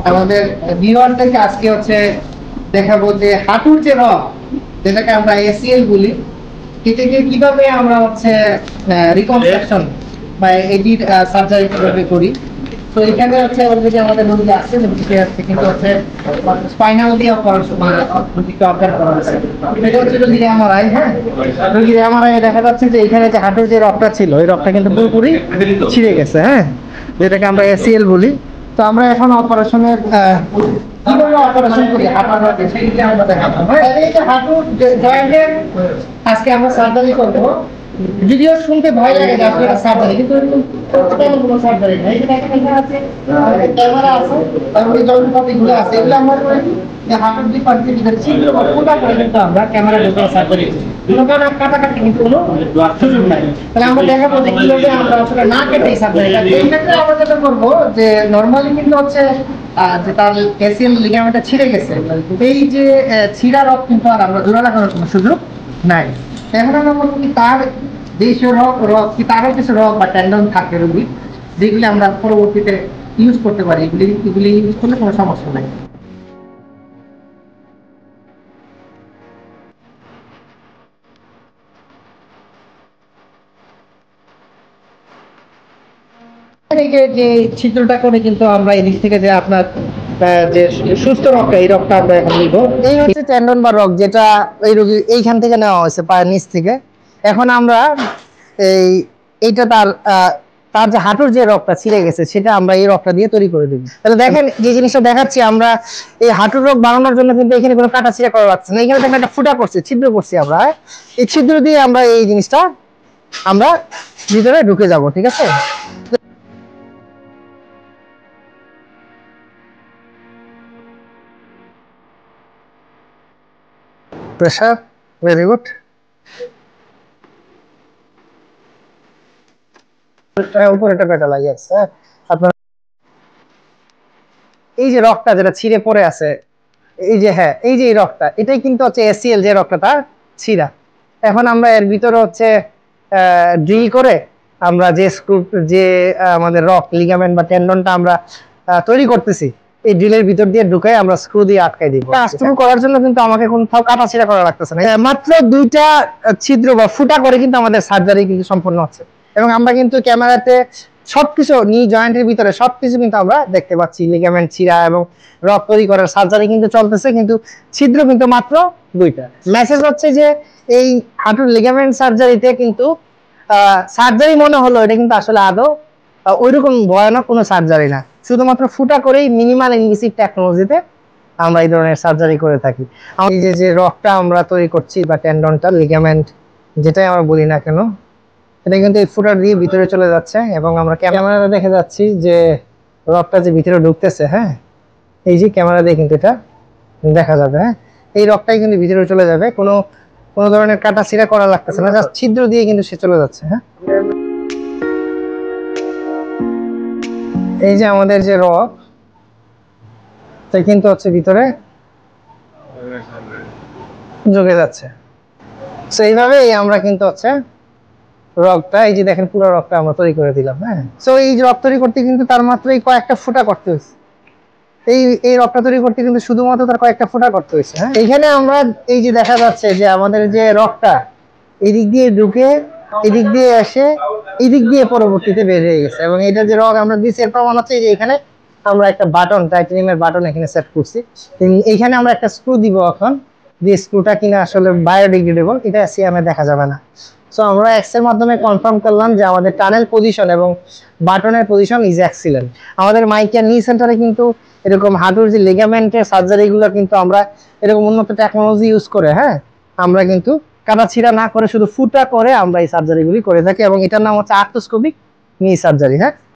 আমাদের ভিউয়ারদেরকে আজকে হচ্ছে দেখাবো যে হাঁটুর যে রগ, যেটাকে আমরা এসিএল বলি, এটাকে কিভাবে আমরা হচ্ছে রিকনস্ট্রাকশন বা এটির সার্জারি কিভাবে করি। তো এখানে হচ্ছে আমাদের রোগী আসছে, কিন্তু হচ্ছে স্পাইনাল দিয়ে অপারেশন করা হচ্ছে। এটা হচ্ছে রোগীর এমআরআই। হ্যাঁ, রোগীর এমআরআই দেখা যাচ্ছে যে এখানে যে হাঁটুর যে রগটা ছিল, ওই রগটা কিন্তু পুরোপুরি ছিঁড়ে গেছে। হ্যাঁ, যেটাকে আমরা এসিএল বলি। তো আমরা এখন অপারেশনের কিভাবে অপারেশন করি হাঁটুর রগে সেইটা আমরা দেখাবো। এই যে হাঁটুর জয়েন্টের আজকে আমরা সার্জারি করবো। যদিও শুনতে ভয় লাগে যে আসলে সার্জারি, কিন্তু তেমন কোনো সার্জারি না। এই যে দেখেন এখানে আছে ক্যামেরা আছে, তারপরে যন্ত্রপাতিগুলো আছে, এগুলো আমরা করে যে হাঁটুর দুই পাশের ভিতরে ছিদ্র বা ফুটা করে কিন্তু আমরা ক্যামেরা ঢুকে সার্জারি করি। কোনো কারণে কাটাকাটি কিন্তু কোনো সুযোগ নাই। তাহলে আমরা দেখাবো যে কিভাবে আমরা আসলে না কেটে এই সার্জারিটা। এই ক্ষেত্রে আমরা যেটা করবো যে নর্মালি কিন্তু হচ্ছে যে তার এসিএল লিগামেন্টটা ছিঁড়ে গেছে, এই যে ছিঁড়া রগ কিন্তু আর আমরা জোড়া লাগানোর কোনো সুযোগ নাই। এখন আমরা বলবো কি তার যেসব রগ কি তারও কিছু রগ বা টেন্ডন থাকে রোগী, যেগুলি আমরা পরবর্তীতে ইউজ করতে পারি। এগুলি ইউজ করলে কোনো সমস্যা নাই। যে ছিদ্রটা করে কিন্তু আমরা এই দিক থেকে যে আপনার যে সুস্থ রগটা, এই রগটা আমরা এখন নিব। এই হচ্ছে টেন্ডন বা রগ, যেটা এই রোগী এইখান থেকে নেওয়া হয়েছে পায়ের নিচ থেকে। এখন আমরা এইটা তার যে হাঁটুর যে রগটা ছিঁড়ে গেছে, সেটা আমরা এই রগটা দিয়ে তৈরি করে দেবো। তাহলে দেখেন যে জিনিসটা দেখাচ্ছি, আমরা এই হাঁটুর রগ বানানোর জন্য কিন্তু এখানে কোনো কাটা ছিঁড়া করা লাগছে না। এখানে দেখেন একটা ফুটা করছে, ছিদ্র করছি আমরা। এই ছিদ্র দিয়ে আমরা এই জিনিসটা আমরা ভিতরে ঢুকে যাব। ঠিক আছে, প্রেসার ভেরি গুড। উপরেটা কাটা লাগিয়েছে। আপনার এই যে রগটা যেটা ছিঁড়ে পড়ে আছে, এই যে হ্যাঁ, এই যে এই রগটা, এটাই কিন্তু হচ্ছে এসিএল যে রগটা তার ছিঁড়া। এখন আমরা এর ভিতরে হচ্ছে ড্রিল করে আমরা যে স্ক্রু যে আমাদের রগ লিগামেন্ট বা টেন্ডনটা আমরা তৈরি করতেছি, এই ড্রিলের ভিতর দিয়ে ঢুকাই আমরা স্ক্রু দিয়ে আটকাই দিব। স্ক্রু করার জন্য কিন্তু আমাকে কোথাও কাটা ছিঁড়া করা লাগতেছে না। মাত্র দুইটা ছিদ্র বা ফুটা করে কিন্তু আমাদের সার্জারি কিন্তু সম্পূর্ণ হচ্ছে। এবং আমরা কিন্তু ক্যামেরাতে সবকিছু নি জয়েন্টের ভিতরে সবকিছু কিন্তু আমরা দেখতে পাচ্ছি। লিগামেন্ট ছিঁড়া এবং রগ তৈরি করার সার্জারি কিন্তু চলতেছে, কিন্তু ছিদ্র কিন্তু মাত্র দুইটা। মেসেজ হচ্ছে যে এই হাঁটুর লিগামেন্ট সার্জারিতে কিন্তু সার্জারি মনে হলো, এটা কিন্তু আসলে আদৌ ওইরকম ভয়ানক কোনো সার্জারি না। শুধুমাত্র ফুটা করেই মিনিমাল ইনভেসিভ টেকনোলজিতে আমরা এই ধরনের সার্জারি করে থাকি। এই যে রগটা আমরা তৈরি করছি বা টেন্ডনটা লিগামেন্ট যেটাই আমরা বলি না কেন, এটা কিন্তু এই ফুটার দিয়ে ভিতরে চলে যাচ্ছে এবং আমরা ক্যামেরাতে দেখে যাচ্ছি যে রগটা যে ভিতরে ঢুকতেছে। হ্যাঁ, এই যে ক্যামেরা দিয়ে কিন্তু এটা দেখা যাবে। হ্যাঁ, এই রগটাই কিন্তু ভিতরে চলে যাবে, কোনো ধরনের কাটা ছিঁড়া করা লাগতেছে না, জাস্ট ছিদ্র দিয়ে কিন্তু সে চলে যাচ্ছে। হ্যাঁ, এই যে আমাদের যে রগ, তাই কিন্তু হচ্ছে ভিতরে ঢুকে যাচ্ছে। তো এইভাবেই আমরা কিন্তু হচ্ছে রগটা, এই যে দেখেন পুরো রগটা আমরা তৈরি করে দিলাম। হ্যাঁ, তো এই রগ তৈরি করতে কিন্তু তার মাত্র এই কয়েকটা ফুটা করতে হয়েছে। এই রগটা তৈরি করতে কিন্তু শুধুমাত্র তার কয়েকটা ফুটা করতে হয়েছে। হ্যাঁ, এখানে আমরা এই যে দেখা যাচ্ছে যে আমাদের যে রগটা এদিক দিয়ে ঢুকে এদিক দিয়ে এসে এদিক দিয়ে পরবর্তীতে বের হয়ে গেছে। এবং এটা যে রগ আমরা দিচ্ছি, এর প্রমাণ হচ্ছে যে এখানে আমরা একটা বাটন, টাইটানিয়ামের বাটন এখানে সেট করছি। এইখানে আমরা একটা স্ক্রু দিব এখন, যে স্ক্রুটা কিনা আসলে বায়োডিগ্রেডেবল, এটা সিএমে দেখা যাবে না। সো আমরা এক্স এর মাধ্যমে কনফার্ম করলাম যে আমাদের টানেল পজিশন এবং বাটনের পজিশন ইজ এক্সিলেন্ট। আমাদের মাইকিয়া নি সেন্টারে কিন্তু এরকম হাঁটুর যে লিগামেন্টের সার্জারিগুলো কিন্তু আমরা এরকম উন্নত টেকনোলজি ইউজ করে, হ্যাঁ, আমরা কিন্তু কাটা ছিঁড়া না করে শুধু ফুটা করে আমরা এই সার্জারিগুলি করে থাকি। এবং এটার নাম হচ্ছে আর্থ্রোস্কোপিক নি সার্জারি। হ্যাঁ।